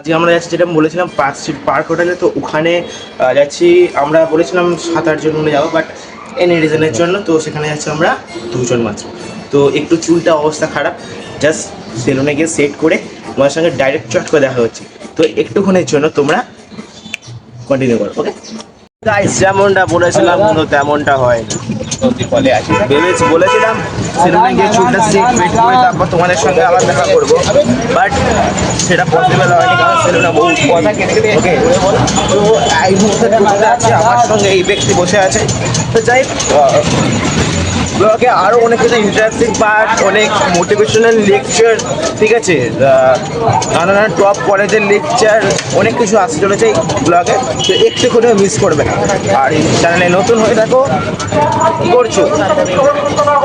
আজকে আমরা যাচ্ছি, যেটা বলেছিলাম পার্ক স্ট্রিট পার্ক হোটেলে, তো ওখানে যাচ্ছি। আমরা বলেছিলাম 7-8 জন মিলে যাবো, বাট এনি রিজনের জন্য তো সেখানে যাচ্ছি আমরা 2 জন মাত্র। তো একটু চুলটা অবস্থা খারাপ, জাস্ট সেলুনে গিয়ে সেট করে তোমার সঙ্গে ডাইরেক্ট চট করে দেখা হচ্ছে। তো একটুক্ষণের জন্য তোমরা কন্টিনিউ করো, ওকে গাইস। যেমনটা বলেছিলাম কিন্তু তেমনটা হয় না। বলেছিলাম সেলুনে গিয়ে চুলটা সেট ফিট করে তারপর তোমাদের সঙ্গে আবার দেখা করবো, বাট সেটা পসিবল হয়নি, কারণ সেলুনে বহু কথা কেটে ওকে। তো এই মুহূর্তে টোটোতে আছে, আমার সঙ্গে এই ব্যক্তি বসে আছে। তো যাই ব্লগে আরও অনেক কিছু ইন্টারেস্টিং পার্ট, অনেক মোটিভেশনাল লেকচার, ঠিক আছে, নানা টপ কলেজের লেকচার, অনেক কিছু আসতে চলেছে এই ব্লগে। তো একটু করে মিস করবে না। আর এই চ্যানেলে নতুন হয়ে থাকো, কী করছো,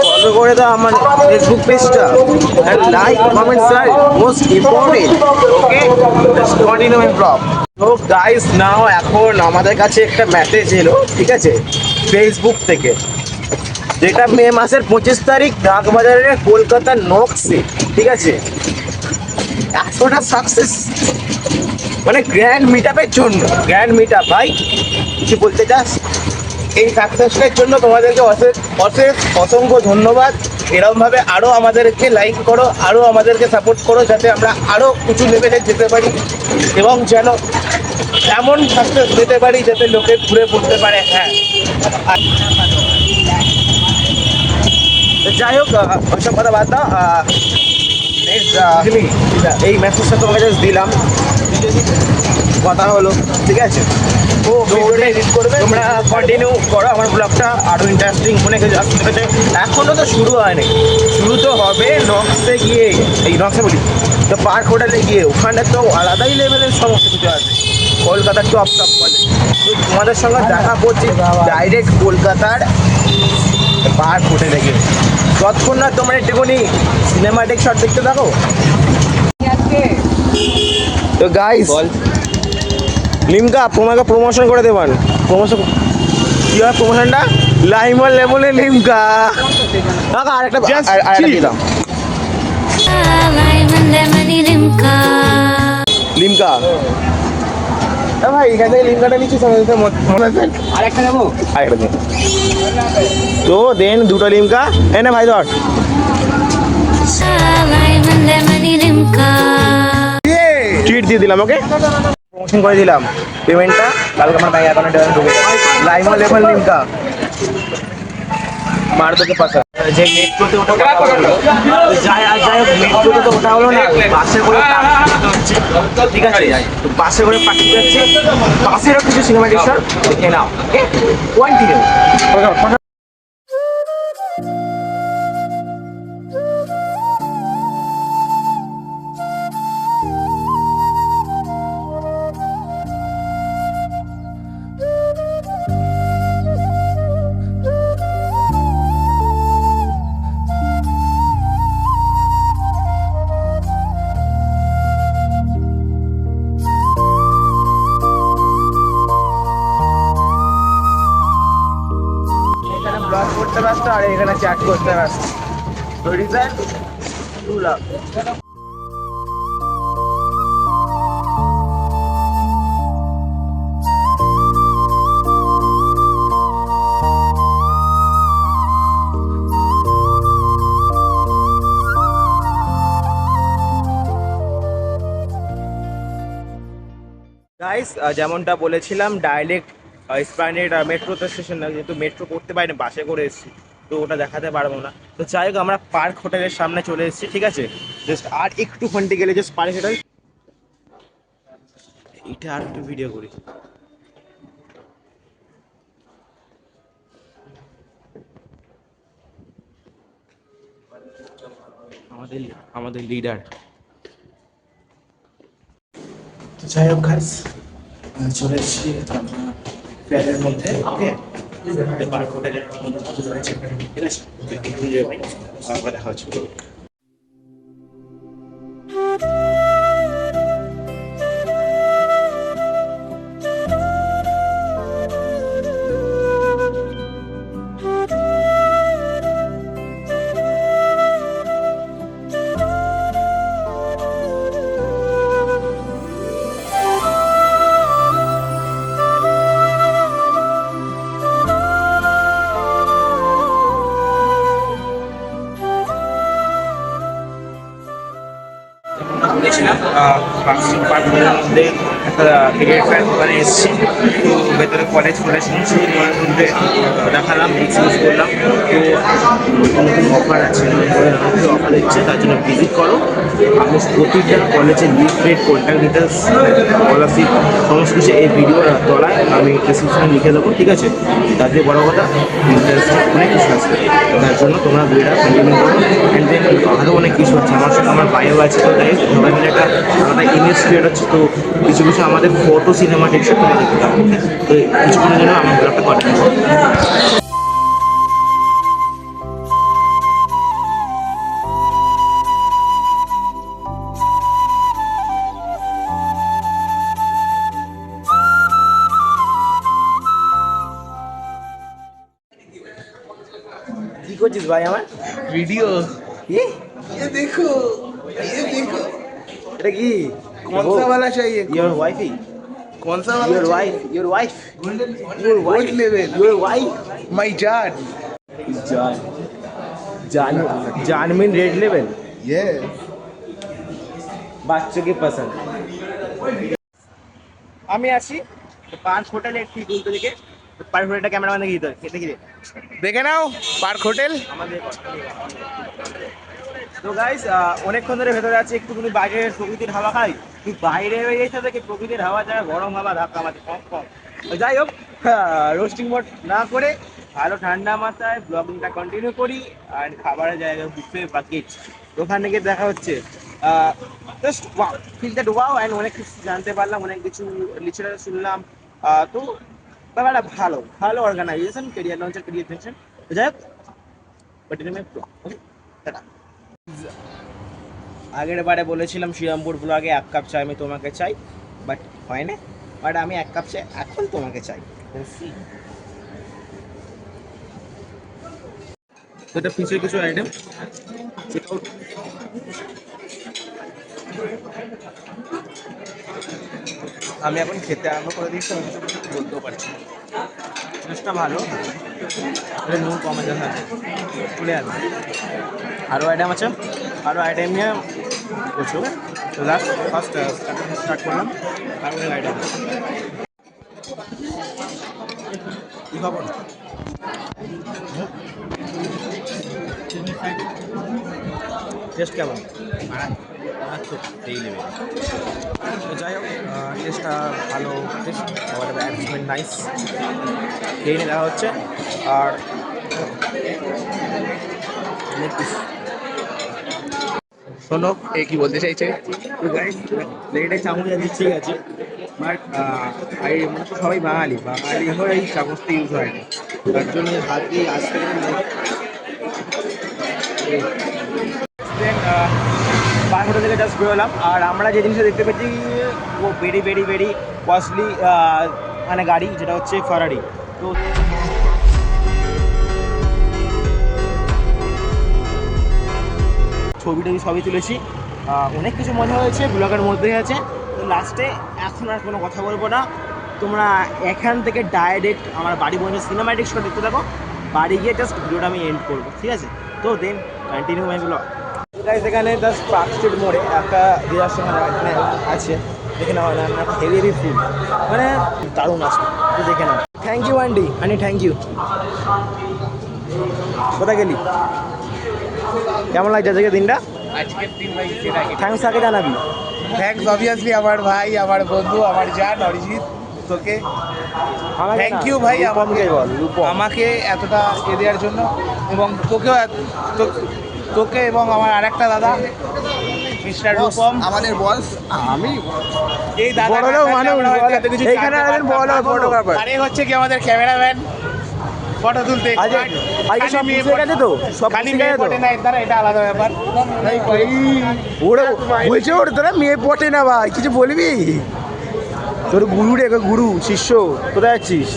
ফলো করে দাও আমার ফেসবুক পেজটা, and like comment share most important, okay. Continue my blog. তো গাইস নাও এখন আমাদের কাছে একটা মেসেজ এলো, ঠিক আছে, ফেসবুক থেকে, যেটা মে মাসের 25 তারিখ ডাকবাজারের কলকাতার নক্সে, ঠিক আছে, এতটা সাকসেস, মানে গ্র্যান্ড মিট আপের জন্য। গ্র্যান্ড মিট আপ ভাই, কিছু বলতে চাস? এই সাকসেসটার জন্য তোমাদেরকে অশেষ অশেষ অসংখ্য ধন্যবাদ। এরকমভাবে আরও আমাদেরকে লাইক করো, আরও আমাদেরকে সাপোর্ট করো, যাতে আমরা আরও উঁচু লেভেলে যেতে পারি এবং যেন এমন সাকসেস পেতে পারি যাতে লোকে ঘুরে পড়তে পারে। হ্যাঁ, যাই হোক, ওইসব কথা বাদ দাও। এই মেসেজটা তোমাকে জাস্ট দিলাম, কথা হলো, ঠিক আছে। ও ভিডিওটা এডিট করবে, তোমরা কন্টিনিউ করো আমার ব্লগটা, আরও ইন্টারেস্টিং মনে কিছু আসতে পেরেছে। এখনও তো শুরু হয়নি, শুরু তো হবে নক্সে গিয়ে, এই নক্সে বলি তো পার্ক হোটেলে গিয়ে, ওখানে তো আলাদাই লেভেলের সমস্ত কিছু আছে, কলকাতার টপ টপ কলেজ। তো তোমাদের সঙ্গে দেখা করছি ডাইরেক্ট কলকাতার পার্ক হোটেলে গিয়ে। ততক্ষণ না তোমরা একটুখানি সিনেমাটিক শট দেখতে থাকো। তো গাইস, লিমকা তোমাকে প্রমোশন করে দেবেন। প্রমোশন কি হয়? প্রমোশনটা লাইমল লেমনে লিমকা, আরেকটা দিলাম লিমকা। ভাই এখান থেকে লিমকাটা নিচ্ছি, আরেকটা নেবো, আরেকটা দিন। তো দেন দুটো লিমকা এনে ভাই, ধর ট্রিট দিয়ে দিলাম, ওকে, প্রমোশন করে দিলাম। পেমেন্টটা কালকে আমার ব্যাংক অ্যাকাউন্টে ঢুকে লাইমল লেমন লিমকা মার তোকে পাশা। যে মেট্রোতে ওটা যাই হোক, মেট্রোতে তো ওটা হলো না, বাসে করে হচ্ছে, ঠিক আছে। তো বাসে করে পাঠিয়ে যাচ্ছে, বাসেরও কিছু সিনেমাটিক শট দেখে নাও, ওকে, কন্টিনিউ। ব্লগ করতে ব্যস্ত আর এখানে চ্যাট করতে ব্যস্ত। তো রিজাল্ট 2 লাখ। গাইস, যেমনটা বলেছিলাম ডাইরেক্ট এসপ্ল্যানেড মেট্রো স্টেশন, যেহেতু মেট্রো করতে পারি না, বাসে করে এসেছি, তো ওটা দেখাতে পারবো না। তো যাই হোক, আমরা পার্ক হোটেলের সামনে চলে এসেছি, ঠিক আছে। জাস্ট আর একটু ঘন্টে গেলে জাস্ট পার্ক হোটেল। এটা আর একটু ভিডিও করি। আমাদের লিডার। তো যাই হোক গাইস, চলে এসেছি ফ্ল্যাটের মধ্যে, ওকে, পার্ক হোটেলের মধ্যে রয়েছে, ঠিক আছে। দেখা হচ্ছে। পার্ক পার্কের মধ্যে একটা ক্রিকেট দোকানে এসেছি। তো ভেতরে কলেজ শুনছি ওনার মধ্যে দেখালাম, এক্সপিরিয়েন্স করলাম। তো নতুন অফার আছে, অফার দিচ্ছে, তার জন্য ভিজিট করো। আপনি প্রতিটা কলেজের লিফলেট, কন্ট্যাক্ট ডিটেলস, স্কলারশিপ সমস্ত কিছু এই ভিডিওর তলায় আমি ডিসক্রিপশনে লিখে দেবো, ঠিক আছে? তাদের বড় কথা ইন্টারেস্ট অনেক কিছু আছে, তার জন্য তোমরা ভিডিওটা কন্টিনিউ করো। অ্যান্ড দেন আরও অনেক কিছু আছে, আমার সাথে আমার বায়ো আছে। তো তাই সবাই মিলে একটা আলাদা ইমেজ ক্রিয়েট হচ্ছে। তো কিছু কিছু আমাদের ফটো সিনেমা টেক্সচার তোমরা দেখতে পাবো। তো কিছুক্ষণের জন্য আমার ব্লগটা কন্টিনিউ করো। কি করছিস ভাই আমার वीडियो কি ये देखो এটা কি कौन सा वाला चाहिए ইয়োর ওয়াইফই कौन सा वाला your wife your wife your Gold level. Your wife my जान जान जान जान मीन रेड लेवल ये বাচ্চা কি পছন্দ। আমি আছি পার্ক হোটেলে ঠিক উল্টো দিকে। পার্ক হোটেলটা ক্যামেরাম্যানে গিয়ে খেতে গিয়ে देखे ना पार्क होटल আমাদের। তো গাইস অনেকক্ষণ ধরে ভেতরে আছি, একটুখানি বাইরের প্রকৃতির হাওয়া খাই। তুই বাইরে হয়ে গেছে দেখে প্রকৃতির হাওয়া যায়, গরম হাওয়া ধাক্কা মারছে কম কম। তো যাই হোক, রোস্টিং মোড না করে ভালো ঠান্ডা মাথায় ব্লগিংটা কন্টিনিউ করি। আর খাবারের জায়গা বুফে বাকেট, ওখানে গিয়ে দেখা হচ্ছে। Just wow, feel that wow. And অনেক কিছু জানতে পারলাম, অনেক কিছু লিটারেচার শুনলাম। তো ব্যাপারটা ভালো ভালো অর্গানাইজেশন, কেরিয়ার লঞ্চের ক্রিয়েশন। তো যাই হোক, কন্টিনিউ ব্লগ। ওকে, টাটা। আগের বারে বলেছিলাম শ্রীরামপুর ব্লগে 1 কাপ চা আমি তোমাকে চাই, বাট হয় না। বাট আমি 1 কাপ চা এখন তোমাকে চাই। তো এটা ফিচের কিছু আইটেম আমি এখন খেতে আরম্ভ করে দিচ্ছি, আমি কিছু বলতেও পারছি না। জিনিসটা ভালো, এটা নুন কম আছে, চলে আসবে। আরও আইটেম আছে, আরও আইটেম নিয়ে বলছি। ওকে, তো লাস্ট ফার্স্ট স্টার্ট করলাম। আর অনেক আইটেম কী খবর? টেস্ট কেমন? যাই হোক, টেস্টটা ভালো, টেস্ট অ্যারেঞ্জমেন্ট নাইস। খেয়ে নিয়ে দেখা হচ্ছে। আর শোনো এ কি বলতে চাইছে প্লেটে চামচ আছে, ঠিক আছে, বাট মানে তো সবাই বাঙালি বাঙালি হয়ে এই চামচটা ইউজ হয় না, তার জন্য হাত দিয়ে আসতে পার্ক হোটেল থেকে জাস্ট বেরোলাম। আর আমরা যে জিনিসটা দেখতে পেয়েছি ও ভেরি ভেরি ভেরি কস্টলি মানে গাড়ি, যেটা হচ্ছে ফারারি। তো ছবি টবি সবই তুলেছি, অনেক কিছু মজা হয়েছে, ব্লগের মধ্যেই আছে। তো লাস্টে এখন আর কোনো কথা বলবো না, তোমরা এখান থেকে ডাইরেক্ট আমার বাড়ি পর্যন্ত সিনেমাটিক শট দেখতে থাকো। বাড়ি গিয়ে জাস্ট ভিডিওটা আমি এন্ড করবো, ঠিক আছে? তো দেন কন্টিনিউ মাই ব্লগ। এখানে জাস্ট পার্ক স্ট্রিট মোড়ে একটা রেস্টুরেন্ট এখানে আছে, দেখে নাও না, হেভি হেভি ফুড, মানে দারুণ আসবে, তো দেখে নাও। Thank you aunty, aunty thank you. কোথায় গেলি? কেমন লাগছে আজকে দিনটা? আজকের দিন ভাই থ্যাংকস আগে জানাবি। থ্যাঙ্কস অবভিয়াসলি আমার ভাই, আমার বন্ধু, আমার জান অরিজিৎ, তোকে থ্যাংক ইউ ভাই আমাকে এতটা এ দেওয়ার জন্য, এবং তোকেও তোকে এবং আমার আরেকটা দাদা মিস্টার রূপম, আমাদের বস আমি এই দাদা এইখানে বড় ফটোগ্রাফার, আরে হচ্ছে কি আমাদের ক্যামেরাম্যান ফটো তুলতে সব বুঝে গেছে তো, সব খালি মেয়ে পটে না, এর এটা আলাদা ব্যাপার। ওরা বলছে ওর তোরা মেয়ে পটে না ভাই, কিছু বলবি? তোর গুরু রে, গুরু শিষ্য, কোথায় যাচ্ছিস?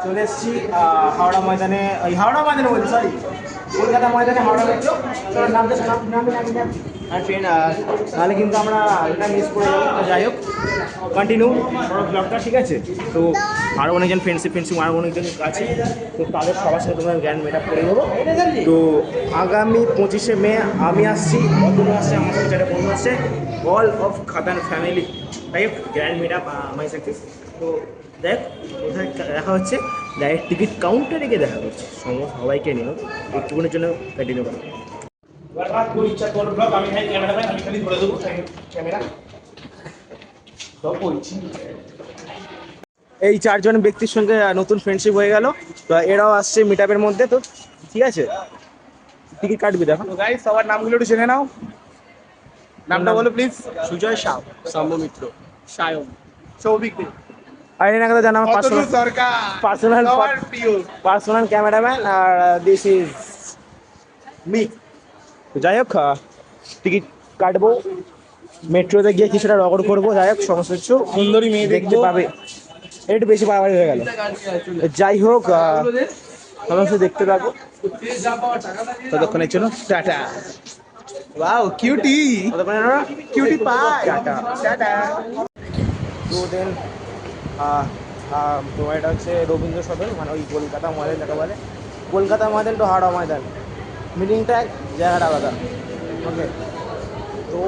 চলে এসেছি হাওড়া ময়দানে, ওই হাওড়া ময়দানে বলছি, সরি কলকাতা ময়দানে, হাওড়া মেট্রো। আর ট্রেন, নাহলে কিন্তু আমরা এটা মিস করে যাবো। তো যাই হোক, কন্টিনিউ ব্লগটা, ঠিক আছে? তো আরও অনেকজন ফ্রেন্ডশিপ আরও অনেকজন আছে, তো তাদের সবার সাথে তোমরা জ্ঞান মেট আপ করে দেবো। তো আগামী 25শে মে আমি আসছি, অতনু আসছে, আমার সাথে যারা বন্ধু আসছে, অল অফ খাদান ফ্যামিলি, তাই হোক grand met up my success. তো দেখ কোথায় দেখা হচ্ছে, ডাইরেক্ট টিকিট কাউন্টারে গিয়ে দেখা করছে, সবাইকে নিয়ে একটুখানির জন্য কন্টিনিউ করো। এই চারজন ব্যক্তির সঙ্গে নতুন ফ্রেন্ডশিপ হয়ে গেল, তো এরাও আসছে মিট আপের মধ্যে। তো ঠিক আছে, টিকিট কাটবি দেখো। তো গাইস, সবার নামগুলো একটু জেনে নাও। নামটা বলো প্লিজ। সুজয় সাউ, সাম্য মিত্র, সায়ন, সৌভিক দে, আর এনাকে তো জানা অতনু সরকার, পার্সোনাল সবার প্রিয়। পার্সোনাল ক্যামেরাম্যান, আর দিস ইজ মি। তো যাই হোক, টিকিট কাটবো, মেট্রোতে গিয়ে কিছুটা রগড় করবো, যাই হোক সমস্ত কিছু সুন্দরী মেয়ে দেখতে দেখবো। পাবে। একটু বেশি বাড়াবাড়ি হয়ে গেল, যাই হোক সমস্ত দেখতে থাকো ততক্ষণের জন্য টাটা। ওয়াও কিউটি, ততক্ষণে আমরা কিউটি পাই। টাটা। টাটা। তো দেন তো এটা হচ্ছে রবীন্দ্র সদন, মানে ওই কলকাতা ময়দান যাকে বলে, কলকাতা ময়দান টু হাওড়া ময়দান, মিটিংটা এক জায়গাটা আলাদা। ওকে, তো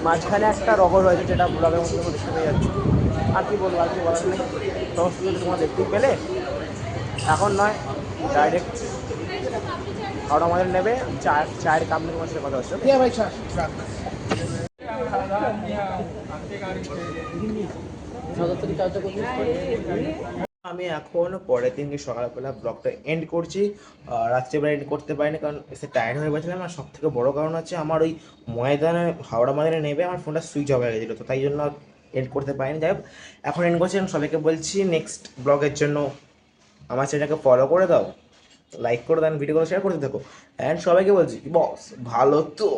মাঝখানে একটা রগড় হয়েছে, যেটা ব্লগের মধ্যে দেখতে পেয়ে যাচ্ছে। আর কি বলবো, আর কি বলার নেই, সমস্ত কিছু তোমরা দেখতেই পেলে। এখন নয়, ডাইরেক্ট হাওড়া ময়দান নেবে, চায়ের কাপ নিয়ে তোমার সাথে কথা হচ্ছে। ইয়া ভাই ছাড়। আমি এখন পরের দিনকে সকালবেলা ব্লগটা এন্ড করছি। রাত্রিবেলা এন্ড করতে পারিনি, কারণ এসে টায়ার্ড হয়ে গেছিলাম। আর সব থেকে বড়ো কারণ হচ্ছে আমার ওই ময়দানে, হাওড়া ময়দানে নেবে আমার ফোনটা সুইচ অফ হয়ে গেছিলো, তো তাই জন্য এন্ড করতে পারিনি। যাই হোক, এখন এন্ড করছি। আমি সবাইকে বলছি নেক্সট ব্লগের জন্য আমার চ্যানেলটাকে ফলো করে দাও, লাইক করে দাও, ভিডিওগুলো শেয়ার করতে থাকো। অ্যান্ড সবাইকে বলছি বস ভালো তো।